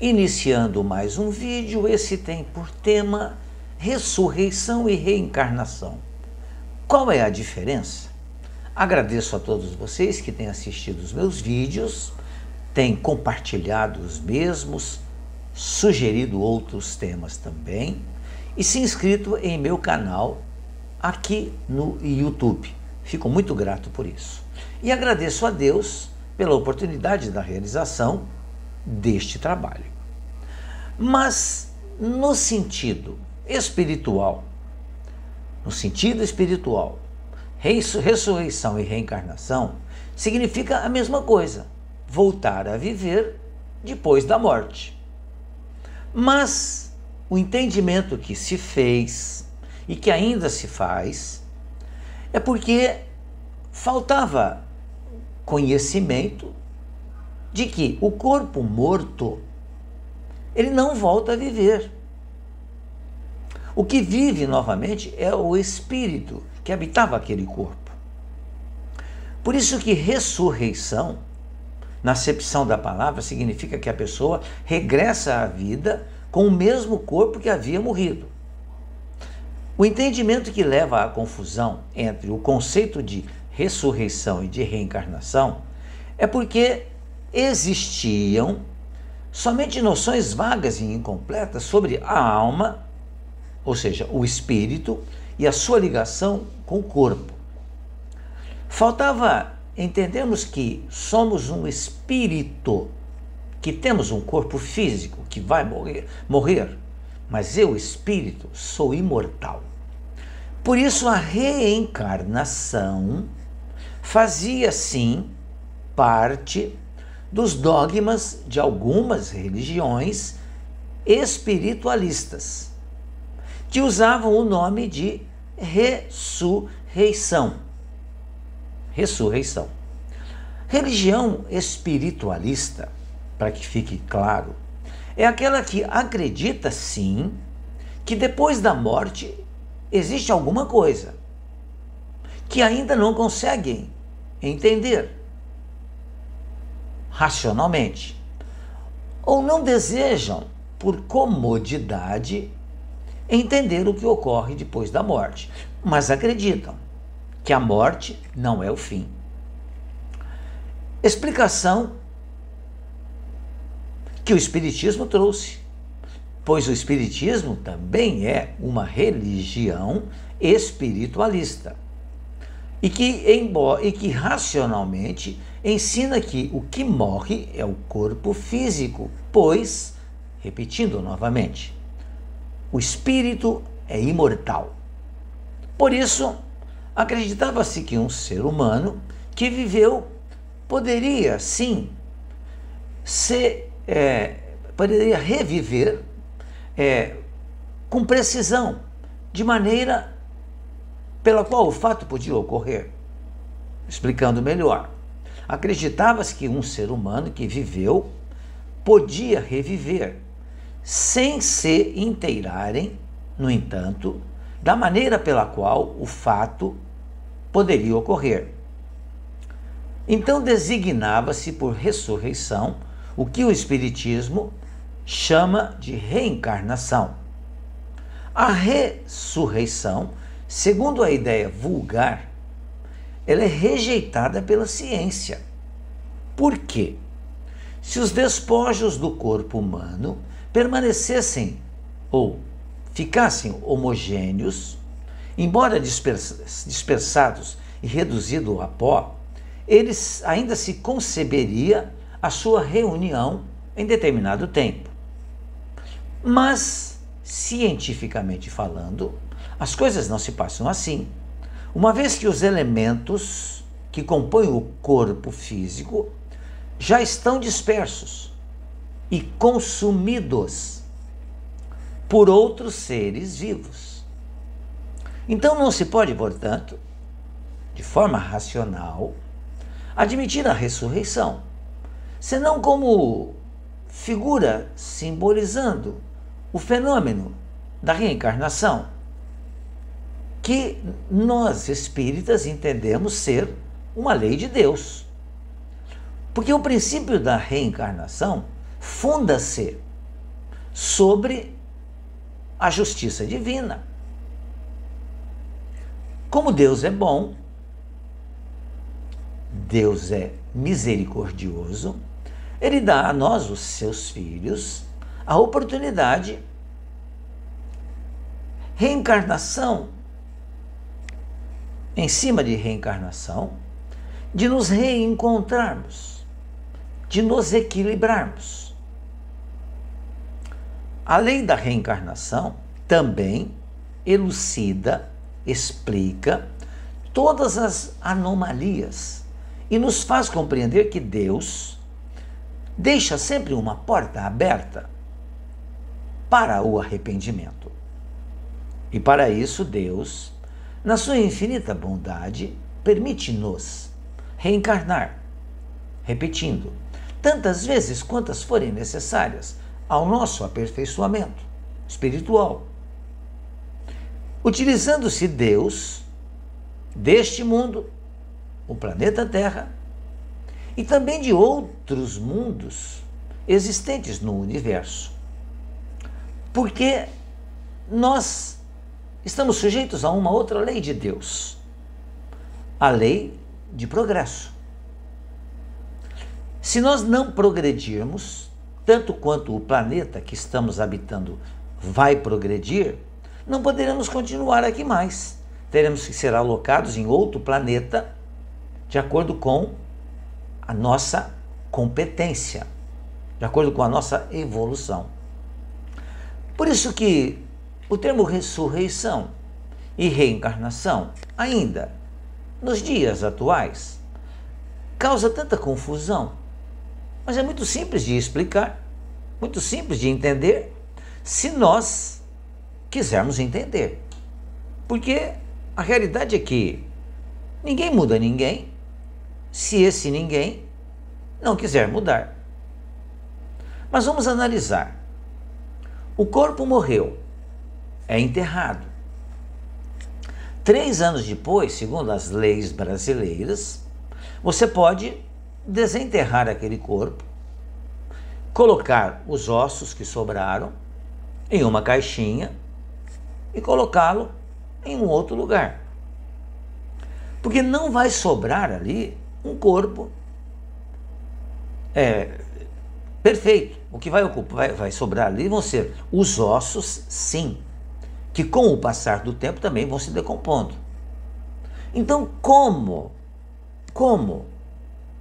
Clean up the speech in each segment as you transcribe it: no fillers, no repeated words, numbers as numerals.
Iniciando mais um vídeo, esse tem por tema ressurreição e reencarnação. Qual é a diferença? Agradeço a todos vocês que têm assistido os meus vídeos, têm compartilhado os mesmos, sugerido outros temas também e se inscrito em meu canal aqui no YouTube. Fico muito grato por isso. E agradeço a Deus pela oportunidade da realização deste trabalho. Mas no sentido espiritual, ressurreição e reencarnação significa a mesma coisa, voltar a viver depois da morte. Mas o entendimento que se fez e que ainda se faz é porque faltava conhecimento de que o corpo morto, ele não volta a viver. O que vive novamente é o espírito que habitava aquele corpo. Por isso que ressurreição, na acepção da palavra, significa que a pessoa regressa à vida com o mesmo corpo que havia morrido. O entendimento que leva à confusão entre o conceito de ressurreição e de reencarnação é porque existiam somente noções vagas e incompletas sobre a alma, ou seja, o espírito e a sua ligação com o corpo. Faltava entendermos que somos um espírito, que temos um corpo físico que vai morrer, mas eu, espírito, sou imortal. Por isso a reencarnação fazia sim parte dos dogmas de algumas religiões espiritualistas, que usavam o nome de ressurreição. Ressurreição. Religião espiritualista, para que fique claro, é aquela que acredita sim que depois da morte existe alguma coisa que ainda não conseguem entender racionalmente, ou não desejam, por comodidade, entender o que ocorre depois da morte, mas acreditam que a morte não é o fim. Explicação que o Espiritismo trouxe, pois o Espiritismo também é uma religião espiritualista e que racionalmente ensina que o que morre é o corpo físico, pois, repetindo novamente, o espírito é imortal. Por isso, acreditava-se que um ser humano que viveu poderia sim poderia reviver com precisão, de maneira pela qual o fato podia ocorrer. Explicando melhor, acreditava-se que um ser humano que viveu podia reviver, sem se inteirarem, no entanto, da maneira pela qual o fato poderia ocorrer. Então designava-se por ressurreição o que o Espiritismo chama de reencarnação. A ressurreição, segundo a ideia vulgar, ela é rejeitada pela ciência. Por quê? Se os despojos do corpo humano permanecessem ou ficassem homogêneos, embora dispersados e reduzidos a pó, eles ainda se conceberia a sua reunião em determinado tempo. Mas, cientificamente falando, as coisas não se passam assim, uma vez que os elementos que compõem o corpo físico já estão dispersos e consumidos por outros seres vivos. Então não se pode, portanto, de forma racional, admitir a ressurreição, senão como figura simbolizando o fenômeno da reencarnação, que nós espíritas entendemos ser uma lei de Deus. Porque o princípio da reencarnação funda-se sobre a justiça divina. Como Deus é bom, Deus é misericordioso, Ele dá a nós, os seus filhos, a oportunidade, reencarnação, em cima de reencarnação, de nos reencontrarmos, de nos equilibrarmos. A lei da reencarnação também elucida, explica todas as anomalias e nos faz compreender que Deus deixa sempre uma porta aberta para o arrependimento. E para isso Deus, na sua infinita bondade, permite-nos reencarnar, repetindo, tantas vezes quantas forem necessárias ao nosso aperfeiçoamento espiritual. Utilizando-se Deus deste mundo, o planeta Terra, e também de outros mundos existentes no universo. Porque nós estamos sujeitos a uma outra lei de Deus, a lei de progresso. Se nós não progredirmos, tanto quanto o planeta que estamos habitando vai progredir, não poderemos continuar aqui mais. Teremos que ser alocados em outro planeta, de acordo com a nossa competência, de acordo com a nossa evolução. Por isso que o termo ressurreição e reencarnação, ainda nos dias atuais, causa tanta confusão, mas é muito simples de explicar, muito simples de entender, se nós quisermos entender. Porque a realidade é que ninguém muda ninguém, se esse ninguém não quiser mudar. Mas vamos analisar. O corpo morreu, é enterrado. 3 anos depois, segundo as leis brasileiras, você pode desenterrar aquele corpo, colocar os ossos que sobraram em uma caixinha e colocá-lo em um outro lugar. Porque não vai sobrar ali um corpo perfeito. O que vai sobrar ali vão ser os ossos, sim, que com o passar do tempo também vão se decompondo. Então, como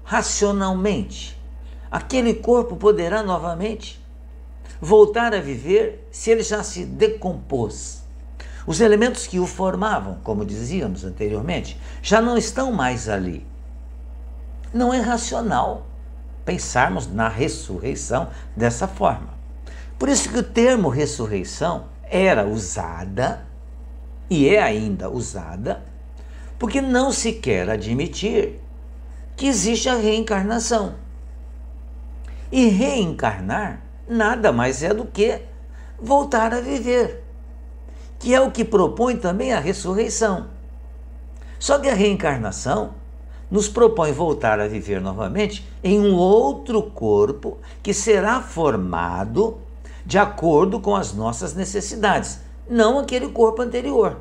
racionalmente aquele corpo poderá novamente voltar a viver se ele já se decompôs? Os elementos que o formavam, como dizíamos anteriormente, já não estão mais ali. Não é racional pensarmos na ressurreição dessa forma. Por isso que o termo ressurreição era usada, e é ainda usada, porque não se quer admitir que existe a reencarnação. E reencarnar nada mais é do que voltar a viver, que é o que propõe também a ressurreição. Só que a reencarnação nos propõe voltar a viver novamente em um outro corpo que será formado de acordo com as nossas necessidades, não aquele corpo anterior,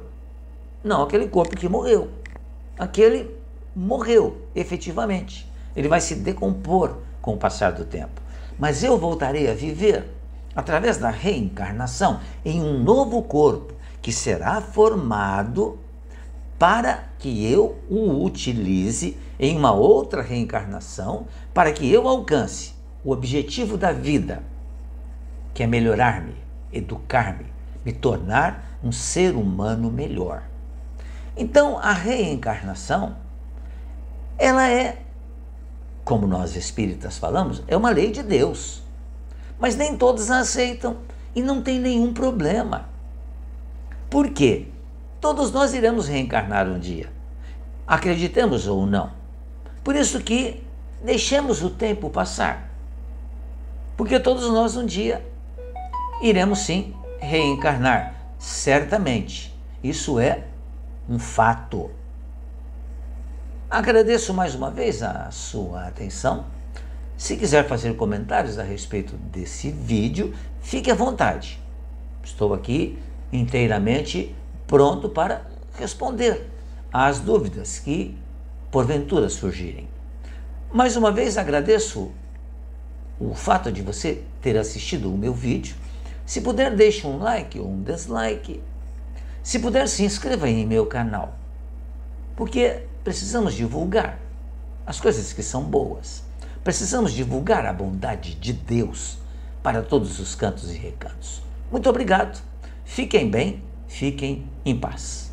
não aquele corpo que morreu. Aquele morreu, efetivamente. Ele vai se decompor com o passar do tempo. Mas eu voltarei a viver através da reencarnação em um novo corpo que será formado para que eu o utilize em uma outra reencarnação, para que eu alcance o objetivo da vida, que é melhorar-me, educar-me, me tornar um ser humano melhor. Então, a reencarnação, ela é, como nós espíritas falamos, é uma lei de Deus. Mas nem todos a aceitam e não tem nenhum problema. Por quê? Todos nós iremos reencarnar um dia, acreditemos ou não. Por isso que deixemos o tempo passar, porque todos nós um dia iremos sim reencarnar, certamente. Isso é um fato. Agradeço mais uma vez a sua atenção. Se quiser fazer comentários a respeito desse vídeo, fique à vontade. Estou aqui inteiramente pronto para responder às dúvidas que porventura surgirem. Mais uma vez agradeço o fato de você ter assistido o meu vídeo. Se puder, deixe um like ou um dislike. Se puder, se inscreva em meu canal, porque precisamos divulgar as coisas que são boas. Precisamos divulgar a bondade de Deus para todos os cantos e recantos. Muito obrigado. Fiquem bem, fiquem em paz.